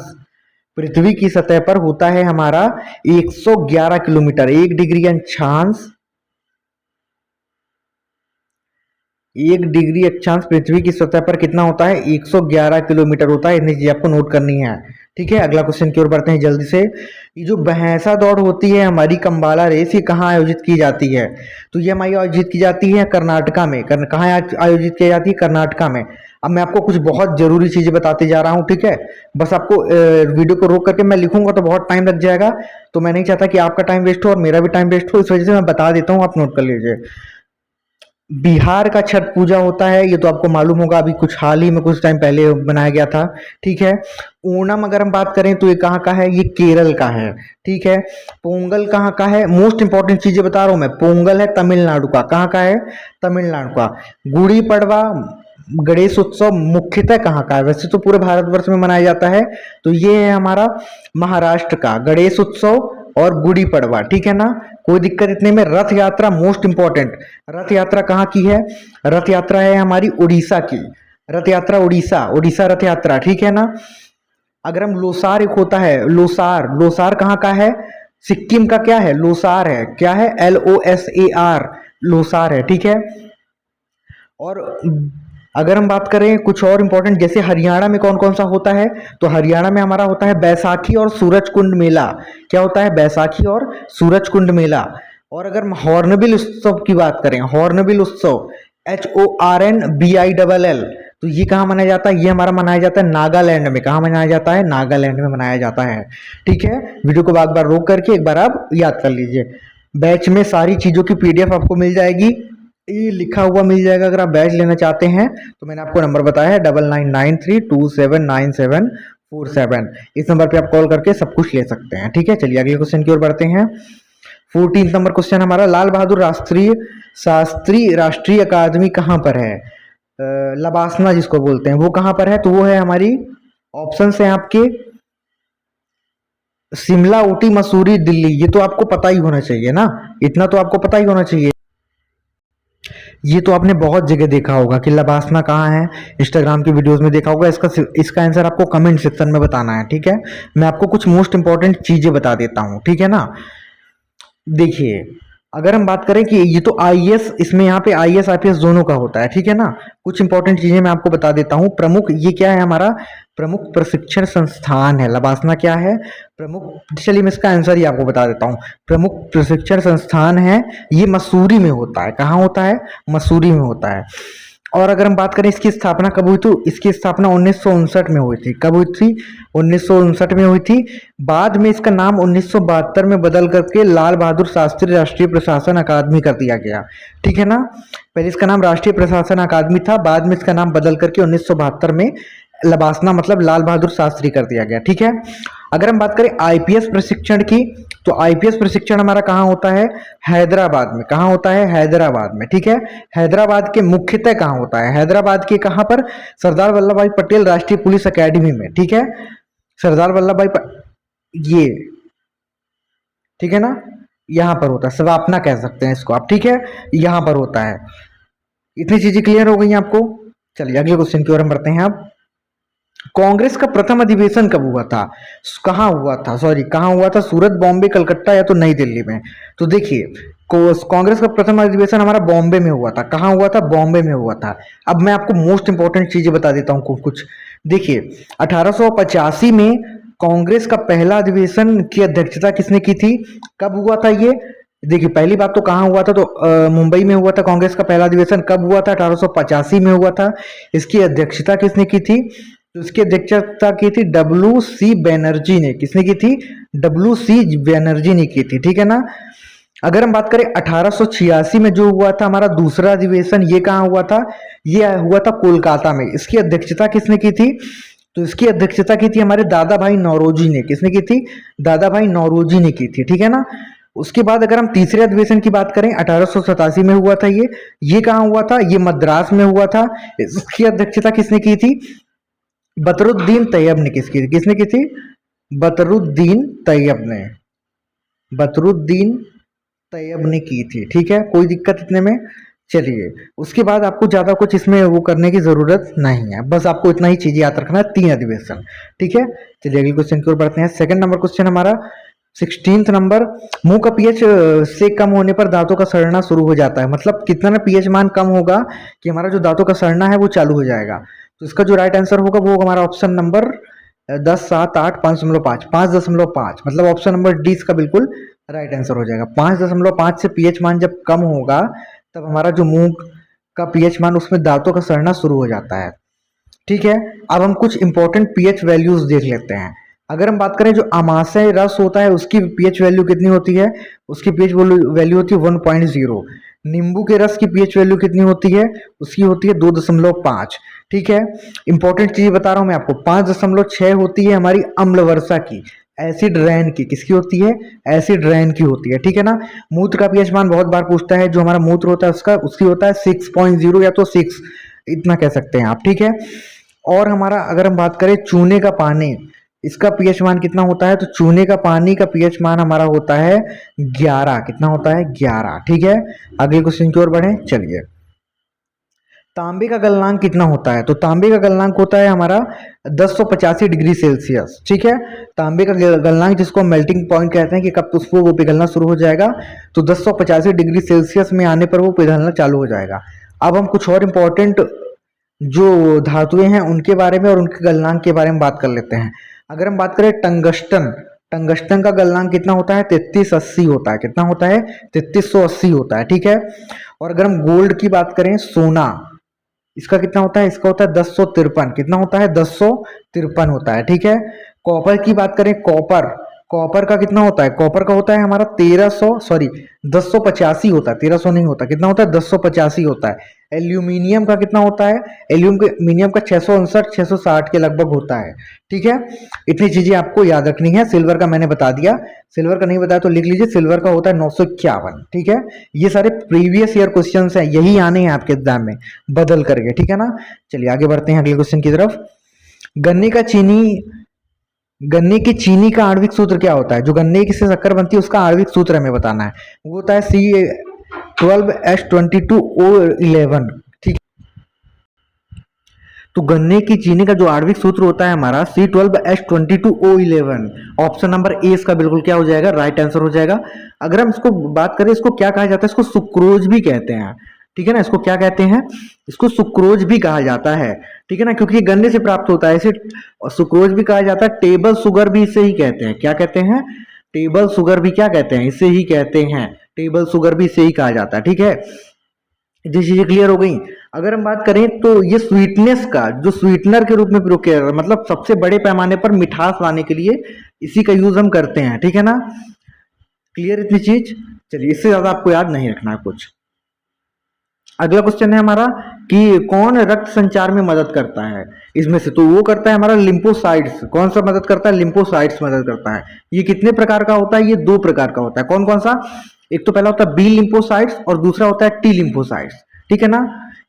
पृथ्वी की सतह पर होता है हमारा 111 किलोमीटर। 1 डिग्री अक्षांश, 1 डिग्री अक्षांश पृथ्वी की सतह पर कितना होता है? 111 किलोमीटर होता है। इतनी चीज आपको नोट करनी है। ठीक है, अगला क्वेश्चन की ओर बढ़ते हैं जल्दी से। ये जो भैंसा दौड़ होती है हमारी, कंबाला रेस, ये कहाँ आयोजित की जाती है? तो ये हमारी आयोजित की जाती है कर्नाटका में। कहाँ आयोजित की जाती है? कर्नाटका में। अब मैं आपको कुछ बहुत जरूरी चीजें बताते जा रहा हूँ। ठीक है, बस आपको वीडियो को रोक करके मैं लिखूंगा तो बहुत टाइम लग जाएगा, तो मैं नहीं चाहता कि आपका टाइम वेस्ट हो और मेरा भी टाइम वेस्ट हो, इस वजह से मैं बता देता हूँ, आप नोट कर लीजिए। बिहार का छठ पूजा होता है, ये तो आपको मालूम होगा, अभी कुछ हाल ही में कुछ टाइम पहले बनाया गया था। ठीक है। ओणम अगर हम बात करें तो ये कहाँ का है? ये केरल का है। ठीक है। पोंगल कहाँ का है? मोस्ट इंपॉर्टेंट चीजें बता रहा हूं मैं। पोंगल है तमिलनाडु का। कहाँ का है? तमिलनाडु का। गुड़ी पड़वा, गणेश उत्सव मुख्यतः कहाँ का है? वैसे तो पूरे भारतवर्ष में मनाया जाता है, तो ये है हमारा महाराष्ट्र का गणेश उत्सव और गुड़ी पड़वा। ठीक है ना। कोई दिक्कत इतने में? रथ यात्रा मोस्ट इंपॉर्टेंट, रथ यात्रा कहाँ की है? रथ यात्रा है हमारी उड़ीसा की। रथ यात्रा उड़ीसा, उड़ीसा रथ यात्रा। ठीक है ना। अगर हम लोसार, एक होता है लोसार, लोसार कहाँ का है? सिक्किम का। क्या है? लोसार है। क्या है? LOSAR, लोसार है। ठीक है। और अगर हम बात करें कुछ और इंपॉर्टेंट, जैसे हरियाणा में कौन कौन सा होता है, तो हरियाणा में हमारा होता है बैसाखी और सूरज कुंड मेला। क्या होता है? बैसाखी और सूरज कुंड मेला। और अगर हम हॉर्नबिल उत्सव की बात करें, हॉर्नबिल उत्सव, HORNBILL, तो ये कहाँ मनाया जाता है? ये हमारा मनाया जाता है नागालैंड में। कहाँ मनाया जाता है? नागालैंड में मनाया जाता है। ठीक है। वीडियो को बार बार रोक करके एक बार आप याद कर लीजिए। बैच में सारी चीजों की PDF आपको मिल जाएगी, ये लिखा हुआ मिल जाएगा। अगर आप बैच लेना चाहते हैं तो मैंने आपको नंबर बताया है 9993279747। इस नंबर पे आप कॉल करके सब कुछ ले सकते हैं। ठीक है। चलिए अगले क्वेश्चन की ओर बढ़ते हैं। 14 नंबर क्वेश्चन हमारा, लाल बहादुर राष्ट्रीय शास्त्री राष्ट्रीय अकादमी कहाँ पर है? लबासना जिसको बोलते हैं, वो कहाँ पर है? तो वो है हमारी, ऑप्शन है आपके शिमला, ऊटी, मसूरी, दिल्ली। ये तो आपको पता ही होना चाहिए ना, इतना तो आपको पता ही होना चाहिए। ये तो आपने बहुत जगह देखा होगा कि लबासना कहाँ है, इंस्टाग्राम की वीडियोस में देखा होगा। इसका आंसर आपको कमेंट सेक्शन में बताना है। ठीक है। मैं आपको कुछ मोस्ट इंपॉर्टेंट चीजें बता देता हूँ। ठीक है ना। देखिए अगर हम बात करें कि ये तो IAS, इसमें यहाँ पे IAS IPS दोनों का होता है। ठीक है ना। कुछ इंपॉर्टेंट चीजें मैं आपको बता देता हूँ। प्रमुख, ये क्या है हमारा? प्रमुख प्रशिक्षण संस्थान है। लबासना क्या है? प्रमुख। चलिए मैं इसका आंसर ही आपको बता देता हूँ। प्रमुख प्रशिक्षण संस्थान है, ये मसूरी में होता है। कहाँ होता है? मसूरी में होता है। और अगर हम बात करें इसकी स्थापना कब हुई, तो इसकी स्थापना 1959 में हुई थी। कब हुई थी? 1959 में हुई थी। बाद में इसका नाम 1972 में बदल करके लाल बहादुर शास्त्री राष्ट्रीय प्रशासन अकादमी कर दिया गया। ठीक है ना, पहले इसका नाम राष्ट्रीय प्रशासन अकादमी था, बाद में इसका नाम बदल करके 1972 में लबासना मतलब लाल बहादुर शास्त्री कर दिया गया। ठीक है, अगर हम बात करें आईपीएस प्रशिक्षण की, तो आईपीएस प्रशिक्षण हमारा कहाँ होता है? हैदराबाद में। कहाँ होता है? हैदराबाद में। ठीक है, हैदराबाद के मुख्यतः कहाँ होता है? हैदराबाद के कहाँ पर? सरदार वल्लभ भाई पटेल राष्ट्रीय पुलिस अकेडमी में। ठीक है, सरदार वल्लभ भाई ये, ठीक है ना, यहाँ पर होता है, सवापना कह सकते हैं इसको आप। ठीक है, यहाँ पर होता है। इतनी चीजें क्लियर हो गई आपको? चलिए अगले क्वेश्चन की ओर हम बढ़ते हैं। अब कांग्रेस का प्रथम अधिवेशन कब हुआ था? कहाँ हुआ था? सॉरी, कहाँ हुआ था? सूरत, बॉम्बे, कलकत्ता या तो नई दिल्ली में? तो देखिए, कांग्रेस का प्रथम अधिवेशन हमारा बॉम्बे में हुआ था। कहाँ हुआ था? बॉम्बे में हुआ था। अब मैं आपको मोस्ट इंपॉर्टेंट चीजें बता देता हूँ कुछ। देखिए, 1885 में कांग्रेस का पहला अधिवेशन की अध्यक्षता किसने की थी? कब हुआ था ये? देखिए, पहली बात तो कहाँ हुआ था? तो मुंबई में हुआ था। कांग्रेस का पहला अधिवेशन कब हुआ था? 1885 में हुआ था। इसकी अध्यक्षता किसने की थी? तो इसकी अध्यक्षता की थी डब्ल्यू सी बैनर्जी ने। किसने की थी? डब्ल्यू सी बैनर्जी ने की थी। ठीक है ना। अगर हम बात करें 1886 में जो हुआ था हमारा दूसरा अधिवेशन, ये कहाँ हुआ था? ये हुआ था कोलकाता में। इसकी अध्यक्षता किसने की थी? तो इसकी अध्यक्षता की थी हमारे दादा भाई नौरोजी ने। किसने की थी? दादा भाई नौरोजी ने की थी। ठीक है ना। उसके बाद अगर हम तीसरे अधिवेशन की बात करें, 1887 में हुआ था ये कहाँ हुआ था? ये मद्रास में हुआ था। इसकी अध्यक्षता किसने की थी? बदरुद्दीन तैयब ने। किसने की थी? बदरुद्दीन तैयब ने। बदरुद्दीन तैयब ने की थी। ठीक है, कोई दिक्कत इतने में? चलिए, उसके बाद आपको ज्यादा कुछ इसमें वो करने की जरूरत नहीं है, बस आपको इतना ही चीज याद रखना है, 3 अधिवेशन। ठीक है, चलिए अगले क्वेश्चन की ओर बढ़ते हैं। सेकंड नंबर क्वेश्चन हमारा 16th नंबर, मुंह का पीएच से कम होने पर दांतों का सड़ना शुरू हो जाता है। मतलब कितना ना पीएच मान कम होगा कि हमारा जो दांतों का सड़ना है वो चालू हो जाएगा। तो इसका जो राइट आंसर होगा वो हमारा ऑप्शन नंबर 10, 7, 8, 5.5, 5.5, मतलब ऑप्शन नंबर डी इसका बिल्कुल राइट आंसर हो जाएगा। 5.5 से पीएच मान जब कम होगा तब हमारा जो मुंह का पीएच मान उसमें दांतों का सड़ना शुरू हो जाता है। ठीक है, अब हम कुछ इंपॉर्टेंट पीएच वैल्यूज देख लेते हैं। अगर हम बात करें जो अमाशय रस होता है उसकी पीएच वैल्यू कितनी होती है? उसकी पीएच वैल्यू होती है 1.0। नींबू के रस की पीएच वैल्यू कितनी होती है? उसकी होती है 2.5। ठीक है, इंपॉर्टेंट चीज बता रहा हूं मैं आपको। 5.6 होती है हमारी अम्ल वर्षा की, एसिड रैन की। किसकी होती है? एसिड रैन की होती है। ठीक है ना। मूत्र का पीएच मान बहुत बार पूछता है, जो हमारा मूत्र होता है उसकी होता है 6.0 या तो 6, इतना कह सकते हैं आप। ठीक है, और हमारा अगर हम बात करें चूने का पानी, इसका पीएच मान कितना होता है? तो चूने का पानी का पीएच मान हमारा होता है 11। कितना होता है? 11। ठीक है, अगले क्वेश्चन की ओर बढ़े। चलिए, तांबे का गलनांक कितना होता है? तो तांबे का गलनांक होता है हमारा 1085 डिग्री सेल्सियस। ठीक है, तांबे का गलनांक जिसको हम मेल्टिंग पॉइंट कहते हैं कि कब उसको वो पिघलना शुरू हो जाएगा, तो 1085 डिग्री सेल्सियस में आने पर वो पिघलना चालू हो जाएगा। अब हम कुछ और इंपॉर्टेंट जो धातुएं हैं उनके बारे में और उनके गलनांक के बारे में बात कर लेते हैं। अगर हम बात करें टंगस्टन, टंगस्टन का गलनांक कितना होता है? 3380 होता है। कितना होता है? 3380 होता है। ठीक है, और अगर हम गोल्ड की बात करें, सोना, इसका कितना होता है? इसका होता है 1053। कितना होता है? 1053 होता है। ठीक है, कॉपर की बात करें, कॉपर का कितना होता है? कॉपर का होता है हमारा 1085 होता है, 1300 नहीं होता। कितना होता है? 1085 होता है। एल्यूमिनियम का कितना होता है? एल्यूमिनियम का 659 660 के लगभग होता है। ठीक है, इतनी चीजें आपको याद रखनी है। सिल्वर का मैंने बता दिया, सिल्वर का नहीं बताया तो लिख लीजिए, सिल्वर का होता है 951। ठीक है, ये सारे प्रीवियस ईयर क्वेश्चन हैं, यही आने हैं आपके एग्जाम में बदल करके। ठीक है ना। चलिए आगे बढ़ते हैं अगले क्वेश्चन की तरफ। गन्ने की चीनी का आणविक सूत्र क्या होता है? जो गन्ने की से शक्कर बनती है उसका आणविक सूत्र हमें बताना है। वो होता है C12H22O11। ठीक, तो गन्ने की चीनी का जो आणविक सूत्र होता है हमारा C12H22O11। ऑप्शन नंबर ए इसका बिल्कुल क्या हो जाएगा? राइट आंसर हो जाएगा। अगर हम इसको बात करें, इसको क्या कहा जाता है? इसको सुक्रोज भी कहते हैं। ठीक है ना, इसको क्या कहते हैं? इसको सुक्रोज भी कहा जाता है। ठीक है ना, क्योंकि ये गन्ने से प्राप्त होता है इसे, और सुक्रोज भी कहा जाता है। टेबल शुगर भी इसे ही कहते हैं। क्या कहते हैं? टेबल शुगर भी क्या कहते हैं? इसे ही कहते हैं। टेबल शुगर भी इसे ही कहा जाता है। ठीक है, ये चीजें क्लियर हो गई। अगर हम बात करें तो ये स्वीटनेस का जो स्वीटनर के रूप में प्रयोग किया जाता है, मतलब सबसे बड़े पैमाने पर मिठास लाने के लिए इसी का यूज हम करते हैं, ठीक है ना। क्लियर इतनी चीज। चलिए, इससे ज्यादा आपको याद नहीं रखना है कुछ। अगला क्वेश्चन है हमारा कि कौन रक्त संचार में मदद करता है इसमें से, तो वो करता है हमारा लिम्फोसाइट्स। कौन सा मदद करता है? लिम्फोसाइट्स मदद करता है। ये कितने प्रकार का होता है? ये दो प्रकार का होता है। कौन कौन सा? एक तो पहला होता है बी लिम्फोसाइट्स और दूसरा होता है टी लिम्फोसाइट्स, ठीक है ना।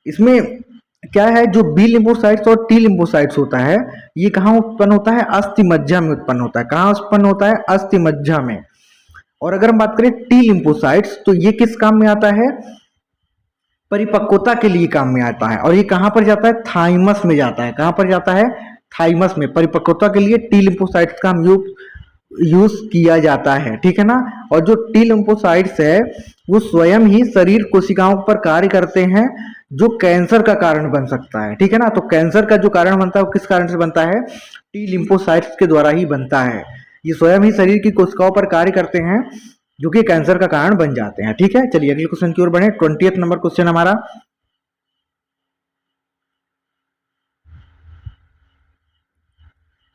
इसमें क्या है, जो बी लिम्फोसाइट्स और टी लिम्फोसाइट्स होता है, ये कहाँ उत्पन्न होता है? अस्थि मज्जा में उत्पन्न होता है। कहाँ उत्पन्न होता है? अस्थि मज्जा में। और अगर हम बात करें टी लिम्फोसाइट्स, तो ये किस काम में आता है? परिपक्वता के लिए काम में आता है। और ये कहां पर जाता है? थाइमस में जाता है। कहां पर जाता है? थाइमस में। परिपक्वता के लिए टी लिम्फोसाइट्स का हम यूज किया जाता है, ठीक है ना। और जो टी लिम्फोसाइट्स है वो स्वयं ही शरीर कोशिकाओं पर कार्य करते हैं, जो कैंसर का कारण बन सकता है, ठीक है ना। तो कैंसर का जो कारण बनता है वो किस कारण से बनता है? टी लिम्फोसाइट्स के द्वारा ही बनता है। ये स्वयं ही शरीर की कोशिकाओं पर कार्य करते हैं, जो कि कैंसर का कारण बन जाते हैं, ठीक है। चलिए अगले क्वेश्चन की ओर बढ़े। 20th नंबर क्वेश्चन हमारा,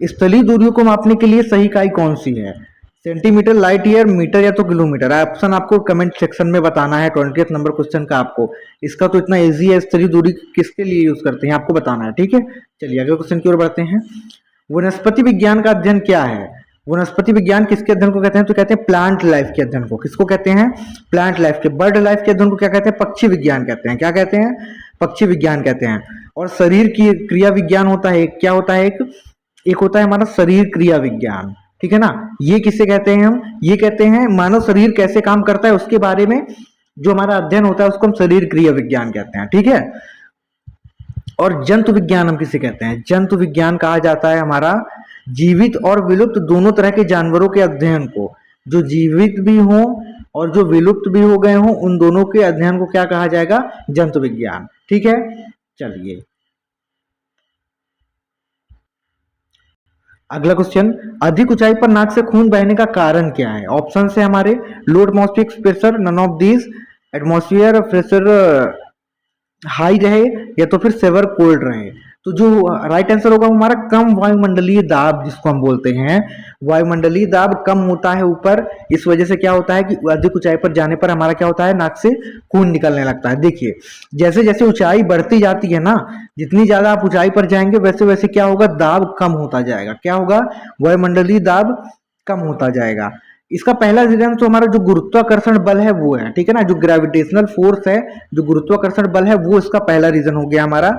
स्थलीय दूरियों को मापने के लिए सही इकाई कौन सी है? सेंटीमीटर, लाइट ईयर, मीटर या तो किलोमीटर? ऑप्शन आपको कमेंट सेक्शन में बताना है 20th नंबर क्वेश्चन का आपको। इसका तो इतना इजी है, स्थलीय दूरी किसके लिए यूज करते हैं आपको बताना है, ठीक है। चलिए अगले क्वेश्चन की ओर बढ़ते हैं। वनस्पति विज्ञान का अध्ययन क्या है? वनस्पति विज्ञान किसके अध्ययन को कहते हैं? तो कहते हैं प्लांट लाइफ के अध्ययन को। किसको कहते हैं? प्लांट लाइफ के। बर्ड लाइफ के अध्ययन को क्या कहते हैं? पक्षी विज्ञान कहते हैं। क्या कहते हैं? पक्षी विज्ञान कहते हैं। और शरीर की क्रिया विज्ञान होता है, क्या होता है? एक होता है हमारा शरीर क्रिया विज्ञान, ठीक है ना। ये किसे कहते हैं हम? ये कहते हैं मानव शरीर कैसे काम करता है उसके बारे में जो हमारा अध्ययन होता है उसको हम शरीर क्रिया विज्ञान कहते हैं, ठीक है। और जंतु विज्ञान हम किसे कहते हैं? जंतु विज्ञान कहा जाता है हमारा जीवित और विलुप्त दोनों तरह के जानवरों के अध्ययन को। जो जीवित भी हो और जो विलुप्त भी हो गए हों, उन दोनों के अध्ययन को क्या कहा जाएगा? जंतु विज्ञान, ठीक है। चलिए अगला क्वेश्चन, अधिक ऊंचाई पर नाक से खून बहने का कारण क्या है? ऑप्शन है हमारे low atmospheric pressure, none of this, atmosphere pressure high रहे, या तो फिर सेवर कोल्ड रहे। तो जो राइट आंसर होगा वो हमारा कम वायुमंडलीय दाब, जिसको हम बोलते हैं। वायुमंडलीय दाब कम होता है ऊपर, इस वजह से क्या होता है कि अधिक ऊंचाई पर जाने पर हमारा क्या होता है? नाक से खून निकलने लगता है। देखिए जैसे जैसे ऊंचाई बढ़ती जाती है ना, जितनी ज्यादा आप ऊंचाई पर जाएंगे वैसे वैसे क्या होगा? दाब कम होता जाएगा। क्या होगा? वायुमंडलीय दाब कम होता जाएगा। इसका पहला रीजन तो हमारा जो गुरुत्वाकर्षण बल है वो है, ठीक है ना। जो ग्रेविटेशनल फोर्स है, जो गुरुत्वाकर्षण बल है, वो इसका पहला रीजन हो गया हमारा।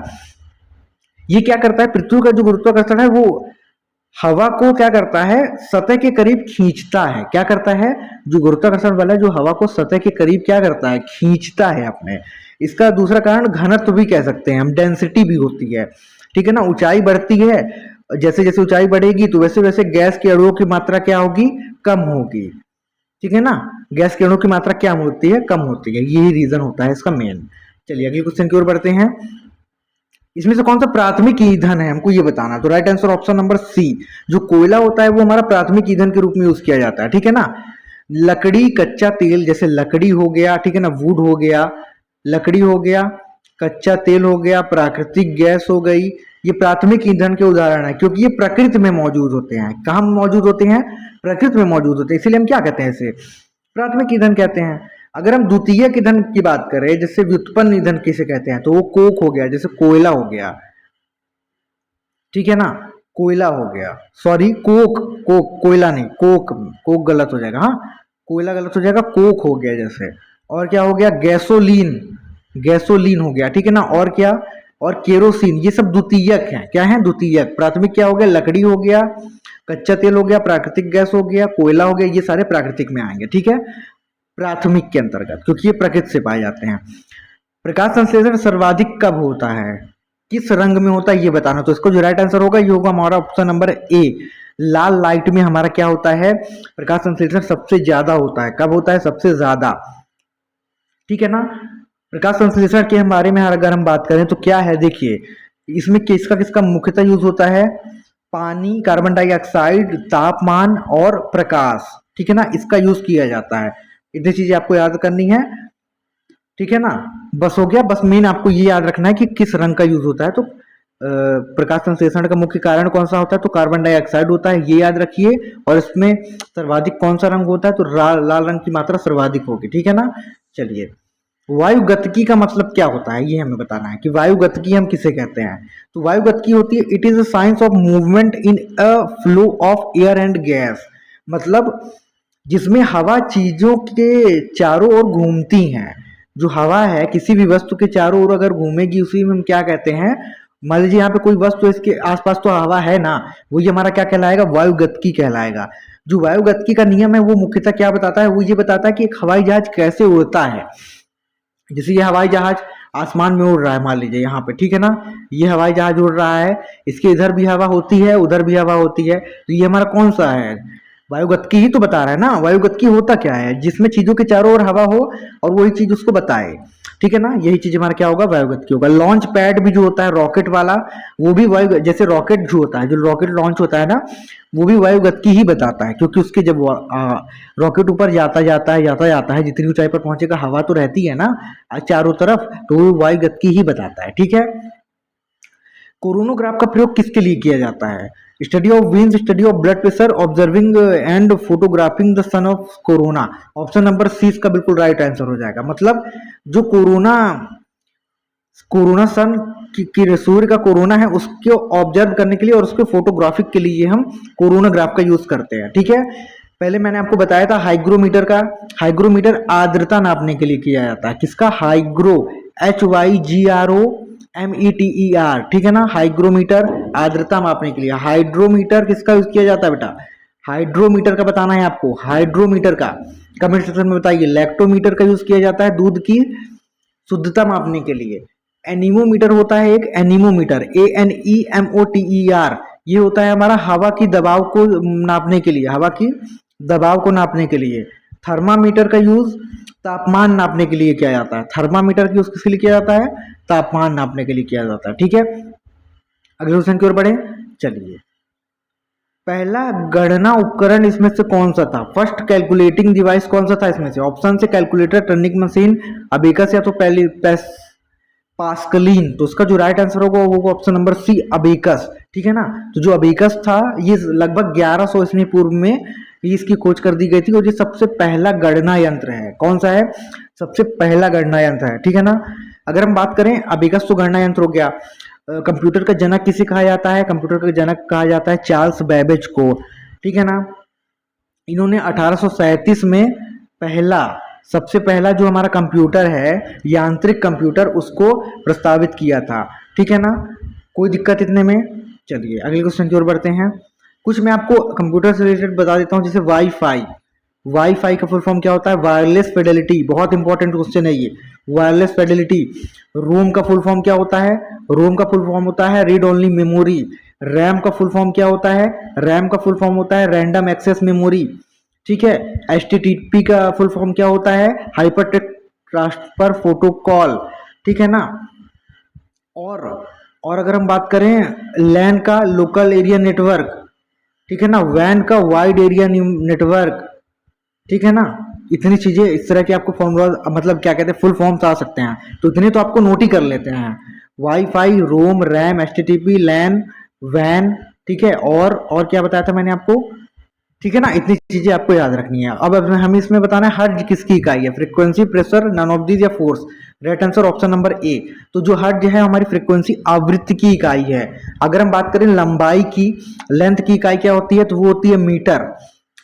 ये क्या करता है? पृथ्वी का जो गुरुत्वाकर्षण है वो हवा को क्या करता है? सतह के करीब खींचता है। क्या करता है? जो गुरुत्वाकर्षण बल है जो हवा को सतह के करीब क्या करता है? खींचता है अपने। इसका दूसरा कारण घनत्व भी कह सकते हैं हम, डेंसिटी भी होती है, ठीक है ना। ऊंचाई बढ़ती है, जैसे जैसे ऊंचाई बढ़ेगी तो वैसे वैसे गैस के अणुओं की मात्रा क्या होगी? कम होगी, ठीक है ना। गैस के अणुओं की मात्रा क्या होती है? कम होती है। यही रीजन होता है इसका मेन। चलिए अगले क्वेश्चन की ओर बढ़ते हैं। इसमें से कौन सा प्राथमिक ईंधन है हमको ये बताना। तो right answer option number C, जो कोयला होता है वो हमारा प्राथमिक ईंधन के रूप में यूज किया जाता है, ठीक है ना। लकड़ी, कच्चा तेल, जैसे लकड़ी हो गया, ठीक है ना, वुड हो गया, लकड़ी हो गया, कच्चा तेल हो गया, प्राकृतिक गैस हो गई, ये प्राथमिक ईंधन के उदाहरण है, क्योंकि ये प्रकृति में मौजूद होते हैं। कहाँ मौजूद होते हैं? प्रकृति में मौजूद होते हैं, इसीलिए हम क्या कहते हैं? इसे प्राथमिक ईंधन कहते हैं। अगर हम द्वितीयक ईंधन की बात करें, जैसे व्युत्पन्न ईंधन किसे कहते हैं, तो वो कोक हो गया, जैसे कोयला हो गया, ठीक है ना, कोयला हो गया, सॉरी कोक, कोक कोयला नहीं, कोक, कोक गलत हो जाएगा, हाँ कोयला गलत हो जाएगा, कोक हो गया जैसे। और क्या हो गया? गैसोलीन, गैसोलीन हो गया, ठीक है ना। और क्या? और केरोसिन, ये सब द्वितीयक हैं। क्या है? द्वितीयक। प्राथमिक क्या हो गया? लकड़ी हो गया, कच्चा तेल हो गया, प्राकृतिक गैस हो गया, कोयला हो गया, ये सारे प्राकृतिक में आएंगे, ठीक है, प्राथमिक के अंतर्गत, क्योंकि ये प्रकृति से पाए जाते हैं। प्रकाश संश्लेषण सर्वाधिक कब होता है? किस रंग में होता है ये बताना। तो इसको जो राइट आंसर होगा ये होगा हमारा ऑप्शन नंबर ए, लाल लाइट में हमारा क्या होता है? प्रकाश संश्लेषण सबसे ज्यादा होता है। कब होता है? सबसे ज्यादा, ठीक है ना। प्रकाश संश्लेषण के बारे में अगर हम बात करें तो क्या है, देखिए इसमें किसका किसका मुख्यतः यूज होता है? पानी, कार्बन डाइऑक्साइड, तापमान और प्रकाश, ठीक है ना, इसका यूज किया जाता है। इतनी चीजें आपको याद करनी है। ठीक है ना। बस हो गया, बस मेन आपको ये याद रखना है कि किस रंग का यूज होता है। तो प्रकाश संश्लेषण का मुख्य कारण कौन सा होता है, तो कार्बन डाइऑक्साइड होता है, ये याद रखिए। और इसमें सर्वाधिक कौन सा रंग होता है, तो लाल रंग की मात्रा सर्वाधिक होगी, ठीक है ना। चलिए, वायुगतिकी का मतलब क्या होता है, ये हमें बताना है कि वायुगतिकी हम किसे कहते हैं। तो वायुगतिकी होती है, it is a science of movement in a flow of air and gas, मतलब जिसमें हवा चीजों के चारों ओर घूमती हैं। जो हवा है किसी भी वस्तु के चारों ओर अगर घूमेगी, उसी में हम क्या कहते हैं, मान लीजिए यहाँ पे कोई वस्तु, इसके आसपास तो हवा है ना, वो ये हमारा क्या कहलाएगा, वायुगतिकी कहलाएगा। जो वायुगतिकी का नियम है वो मुख्यतः क्या बताता है, वो ये बताता है कि एक हवाई जहाज कैसे उड़ता है। जैसे ये हवाई जहाज आसमान में उड़ रहा है, मान लीजिए यहाँ पे, ठीक है ना, ये हवाई जहाज उड़ रहा है, इसके इधर भी हवा होती है, उधर भी हवा होती है, तो ये हमारा कौन सा है, वायुगतिकी ही तो बता रहा है ना। वायुगतिकी होता क्या है, जिसमें चीजों के चारों ओर हवा हो और वही चीज उसको बताए, ठीक है ना, यही चीज हमारा क्या होगा, वायुगतिकी होगा। लॉन्च पैड भी जो होता है रॉकेट वाला, वो भी वायु, जैसे रॉकेट जो होता है, जो रॉकेट लॉन्च होता है ना, वो भी वायुगतिकी ही बताता है, क्योंकि उसके जब रॉकेट ऊपर जाता जाता है जितनी ऊंचाई पर पहुंचेगा, हवा तो रहती है ना चारों तरफ, तो वो वायुगतिकी ही बताता है, ठीक है। कोरोनोग्राफ का प्रयोग किसके लिए किया जाता है, study of veins, study of blood pressure, observing and photographing the sun of corona. Option number C इसका बिल्कुल राइट आंसर हो जाएगा। मतलब जो कोरोना कोरोना सन की सूर्य का कोरोना है, उसको ऑब्जर्व करने के लिए और उसके फोटोग्राफिक के लिए हम कोरोनाग्राफ का यूज करते हैं, ठीक है। पहले मैंने आपको बताया था हाइग्रोमीटर का, हाइग्रोमीटर आर्द्रता नापने के लिए किया जाता है, किसका, हाइग्रो, HYGROMETER, ठीक है ना, हाइग्रोमीटर आर्द्रता मापने के लिए। हाइड्रोमीटर किसका यूज किया जाता है बेटा, हाइड्रोमीटर का बताना है आपको, हाइड्रोमीटर का कमेंट सेक्शन में बताइए। लैक्टोमीटर का यूज किया जाता है दूध की शुद्धता मापने के लिए। एनीमोमीटर होता है एक, एनीमोमीटर, ANEMOTER, ये होता है हमारा हवा की दबाव को नापने के लिए, हवा की दबाव को नापने के लिए। थर्मामीटर का यूज तापमान नापने के लिए किया जाता है, थर्मामीटर का यूज किसके लिए किया जाता है, तापमान नापने के लिए किया जाता है, ठीक है। अगले क्वेश्चन की ओर बढ़े, चलिए। पहला गणना उपकरण इसमें से कौन सा था, फर्स्ट कैलकुलेटिंग डिवाइस कौन सा था इसमें से, ऑप्शन से कैलकुलेटर, टर्निंग मशीन, अबेकस या तो पहली पास्कलीन। तो उसका जो राइट आंसर होगा वो ऑप्शन नंबर सी, अबेकस, ठीक है ना। तो जो अबेकस था, ये लगभग 1100 ईस्वी पूर्व में इसकी खोज कर दी गई थी, और ये सबसे पहला गणना यंत्र है। कौन सा है, सबसे पहला गणना यंत्र है, ठीक है ना। अगर हम बात करें, अबेकस तो गणना यंत्र हो गया। कंप्यूटर का जनक किसे कहा जाता है, कंप्यूटर का जनक कहा जाता है चार्ल्स बेबेज को, ठीक है ना। इन्होंने 1837 में सबसे पहला जो हमारा कंप्यूटर है, यांत्रिक कंप्यूटर, उसको प्रस्तावित किया था, ठीक है ना। कोई दिक्कत इतने में। चलिए अगले क्वेश्चन की ओर बढ़ते हैं। कुछ मैं आपको कंप्यूटर से रिलेटेड बता देता हूँ, जैसे वाईफाई, वाईफाई का फुल फॉर्म क्या होता है, वायरलेस फिडेलिटी, बहुत इंपॉर्टेंट क्वेश्चन है ये, वायरलेस फिडेलिटी। रोम का फुल फॉर्म क्या होता है, रोम का फुल फॉर्म होता है रीड ओनली मेमोरी। रैम का फुल फॉर्म क्या होता है, रैम का फुल फॉर्म होता है रैंडम एक्सेस मेमोरी, ठीक है। HTTP का फुल फॉर्म क्या होता है, हाइपरटेक्स्ट ट्रांसफर प्रोटोकॉल, ठीक है ना। और अगर हम बात करें लैन का, लोकल एरिया नेटवर्क, ठीक है ना। वैन का, वाइड एरिया नेटवर्क, ठीक है ना। इतनी चीजें, इस तरह के आपको फॉर्मूला, मतलब क्या कहते हैं, फुल फॉर्म्स आ सकते हैं, तो इतने तो आपको नोट ही कर लेते हैं। वाईफाई, रोम, रैम, HTTP, लैन, वैन, ठीक है। और क्या बताया था मैंने आपको, ठीक है ना। इतनी चीजें आपको याद रखनी है। अब हम इसमें बताना है हर्ट्ज किसकी इकाई है, frequency, pressure, none of these या force. Right answer option number A. तो जो हर्ट्ज है हमारी फ्रीक्वेंसी, आवृत्ति की इकाई है। अगर हम बात करें लंबाई की, लेंथ की इकाई क्या होती है, तो वो होती है मीटर,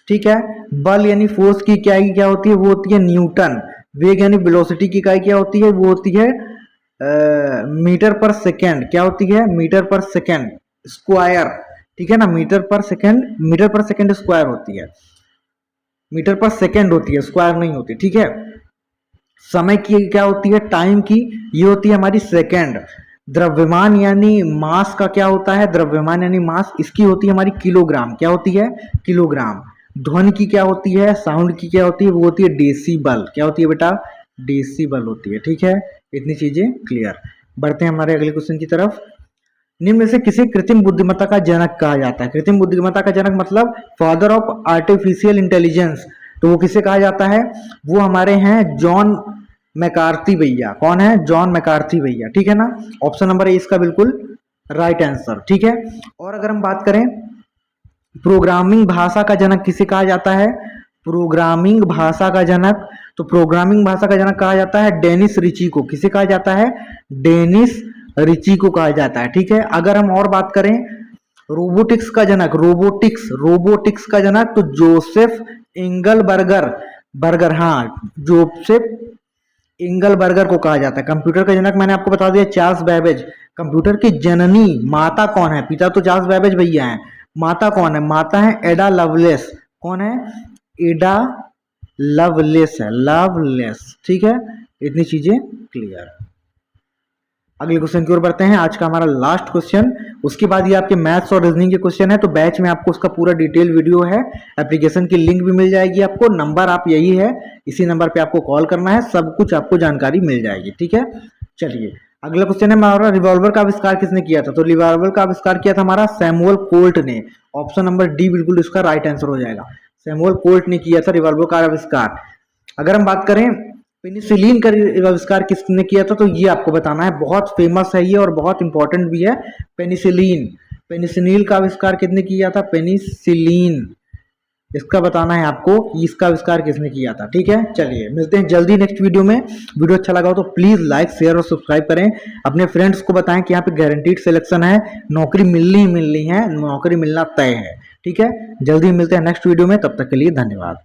ठीक है। बल यानी फोर्स की इकाई क्या होती है, वो होती है न्यूटन। वेग यानी वेलोसिटी की इकाई क्या होती है, वो होती है मीटर पर सेकेंड, क्या होती है, मीटर पर सेकेंड स्क्वायर, ठीक है ना। मीटर पर सेकेंड स्क्वायर होती है, मीटर पर सेकेंड होती है, स्क्वायर नहीं होती, ठीक है। समय की क्या होती है, टाइम की, ये होती है हमारी सेकेंड। द्रव्यमान यानी मास का क्या होता है, द्रव्यमान यानी मास, इसकी होती है हमारी किलोग्राम, क्या होती है, किलोग्राम। ध्वनि की क्या होती है, साउंड की क्या होती है, वो होती है डेसिबल, क्या होती है बेटा, डेसिबल होती है, ठीक है। इतनी चीजें क्लियर। बढ़ते हैं हमारे अगले क्वेश्चन की तरफ। निम्न में से किसे कृत्रिम बुद्धिमत्ता का जनक कहा जाता है, कृत्रिम बुद्धिमत्ता का जनक मतलब फादर ऑफ आर्टिफिशियल इंटेलिजेंस, तो वो किसे कहा जाता है, वो हमारे हैं जॉन मैकार्थी भैया। कौन है? जॉन मैकार्थी भैया, ठीक है ना। ऑप्शन नंबर ए इसका बिल्कुल राइट आंसर, ठीक है। और अगर हम बात करें प्रोग्रामिंग भाषा का जनक किसे कहा जाता है? प्रोग्रामिंग भाषा का जनक, तो प्रोग्रामिंग भाषा का जनक कहा जाता है डेनिस रिची को। किसे कहा जाता है? डेनिस रिची को कहा जाता है, ठीक है। अगर हम और बात करें रोबोटिक्स का जनक, रोबोटिक्स का जनक, तो जोसेफ बर्गर, हाँ, जोसेफ इंगलबर्गर को कहा जाता है। कंप्यूटर का जनक मैंने आपको बता दिया चार्ल्स बैबेज। कंप्यूटर की जननी माता कौन है? पिता तो चार्ल्स बैबेज भैया हैं, माता कौन है? माता है एडा लवलेस। कौन है? एडा लवलेस है, लवलेस, ठीक है। इतनी चीजें क्लियर। अगले क्वेश्चन की ओर बढ़ते हैं। आज का हमारा लास्ट क्वेश्चन, उसके बाद ये आपके मैथ्स और रीजनिंग के क्वेश्चन है। तो बैच में आपको उसका पूरा डिटेल वीडियो है, एप्लीकेशन की लिंक भी मिल जाएगी आपको। नंबर आप यही है, इसी नंबर पे आपको कॉल करना है, सब कुछ आपको जानकारी मिल जाएगी, ठीक है। चलिए अगला क्वेश्चन है हमारा, रिवॉल्वर का आविष्कार किसने किया था? तो रिवॉल्वर का आविष्कार किया था हमारा सैमुअल कोल्ट ने। ऑप्शन नंबर डी बिल्कुल इसका राइट आंसर हो जाएगा। सैमुअल कोल्ट ने किया था रिवॉल्वर का आविष्कार। अगर हम बात करें पेनिसिलिन का आविष्कार किसने किया था, तो ये आपको बताना है, बहुत फेमस है ये और बहुत इंपॉर्टेंट भी है। पेनिसिलिन का आविष्कार किसने किया था? पेनिसिलिन, इसका बताना है आपको, इसका आविष्कार किसने किया था, ठीक है। चलिए मिलते हैं जल्दी नेक्स्ट वीडियो में। वीडियो अच्छा लगा हो तो प्लीज लाइक, शेयर और सब्सक्राइब करें। अपने फ्रेंड्स को बताएं कि यहाँ पे गारंटीड सिलेक्शन है, नौकरी मिलनी है, नौकरी मिलना तय है, ठीक है। जल्दी मिलते हैं नेक्स्ट वीडियो में, तब तक के लिए धन्यवाद।